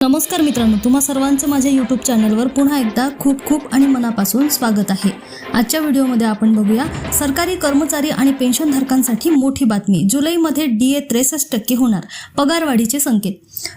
नमस्कार मित्रांनो, तुम्हा सर्वांचं माझ्या यूट्यूब चॅनलवर पुन्हा एकदा खूप खूप आणि मनापासून स्वागत आहे। आजच्या व्हिडिओमध्ये आपण बघूया सरकारी कर्मचारी आणि पेन्शनधारकांसाठी मोठी बातमी। जुलैमध्ये डीए 63% होणार, पगारवाढीचे संकेत।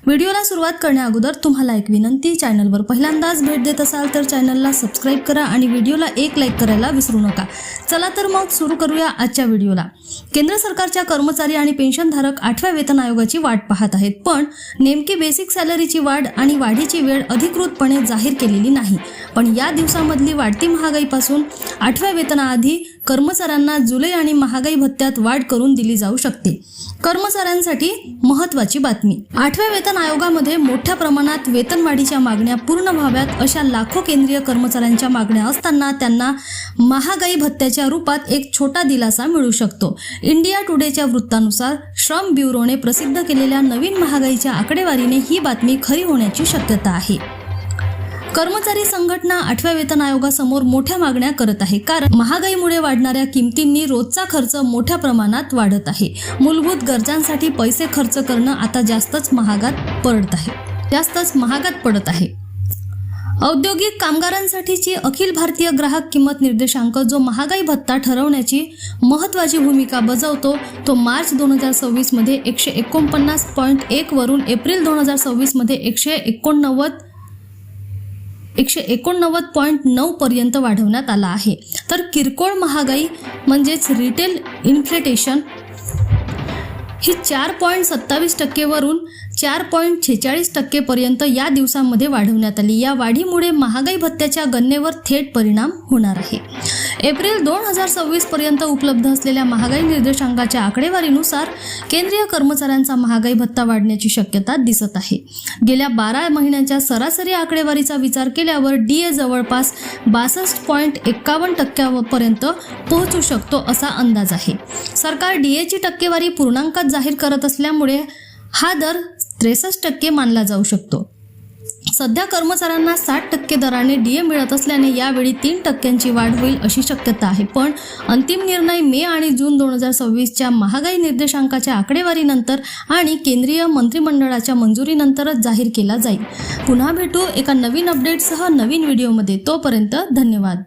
व्हिडिओला सुरुवात करण्याअगोदर तुम्हाला एक विनंती, चॅनलवर पहिल्यांदाच भेट देत असाल तर चॅनलला सबस्क्राइब करा आणि व्हिडिओला एक लाईक करायला विसरू नका। चला तर मग सुरू करूया आजच्या व्हिडिओला। केंद्र सरकारच्या कर्मचारी आणि पेन्शनधारक 8व्या वेतन आयोगाची वाट पाहत आहेत, पण नेमकी बेसिक सॅलरीची वाढ आणि वाढीची वेळ अधिकृतपणे जाहीर केलेली नाही। पण या दिवसामधली वाढती महागाईपासून 8व्या वेतनाआधी कर्मचाऱ्यांना जुलै आणि महागाई भत्त्यात वाढ करून दिली जाऊ शकते। कर्मचाऱ्यांसाठी महत्त्वाची बातमी। 8व्या वेतन आयोगामध्ये मोठ्या प्रमाणात वेतनवाढीच्या मागण्या पूर्ण व्हाव्यात अशा लाखो केंद्रीय कर्मचाऱ्यांच्या मागण्या असताना त्यांना महागाई भत्त्याच्या रूपात एक छोटा दिलासा मिळू शकतो। इंडिया टुडेच्या वृत्तानुसार श्रम ब्युरोने प्रसिद्ध केलेल्या नवीन महागाईच्या आकडेवारीने ही बातमी खरी होण्याची शक्यता आहे। कर्मचारी संघटना 8व्या वेतन आयोगासमोर मोठ्या मागण्या करत आहे, कारण महागाईमुळे वाढणाऱ्या किमतींनी रोजचा खर्च मोठ्या प्रमाणात वाढत आहे। मूलभूत गरजांसाठी पैसे खर्च करणं आता जास्तच महागात पडत आहे। औद्योगिक कामगारांसाठीची अखिल भारतीय ग्राहक किंमत निर्देशांक, जो महागाई भत्ता ठरवण्याची महत्त्वाची भूमिका बजावतो, तो मार्च 2026 मध्ये 149.1 वरून एप्रिल 2026 मध्ये 189.9 पर्यंत वाढवण्यात आला आहे। तर किरकोळ महागाई म्हणजेच रिटेल इन्फ्लेटेशन ही 4.27% वरून 4.46% पर्यंत या दिवसांमध्ये वाढवण्यात आली। या वाढीमुळे महागाई भत्त्याच्या गणनेवर थेट परिणाम होणार आहे। एप्रिल 2026 पर्यंत उपलब्ध असलेल्या महागाई निर्देशांकाच्या आकडेवारीनुसार केंद्रीय कर्मचाऱ्यांचा महागाई भत्ता वाढण्याची शक्यता दिसत आहे। गेल्या 12 महिन्यांच्या सरासरी आकडेवारीचा विचार केल्यावर डीए जवळपास 62.51% पर्यंत पोहोचू शकतो असा अंदाज आहे। सरकार डीएची टक्केवारी पूर्णांकात जाहीर करत असल्यामुळे हा दर 63% मानला जाऊ शकतो। सध्या कर्मचाऱ्यांना 60% दराने डीए मिळत असल्याने यावेळी 3% वाढ होईल अशी शक्यता आहे। पण अंतिम निर्णय मे आणि जून 2026च्या महागाई निर्देशांकाच्या आकडेवारीनंतर आणि केंद्रीय मंत्रिमंडळाच्या मंजुरीनंतरच जाहीर केला जाईल। पुन्हा भेटू एका नवीन अपडेटसह नवीन व्हिडिओमध्ये। तोपर्यंत धन्यवाद।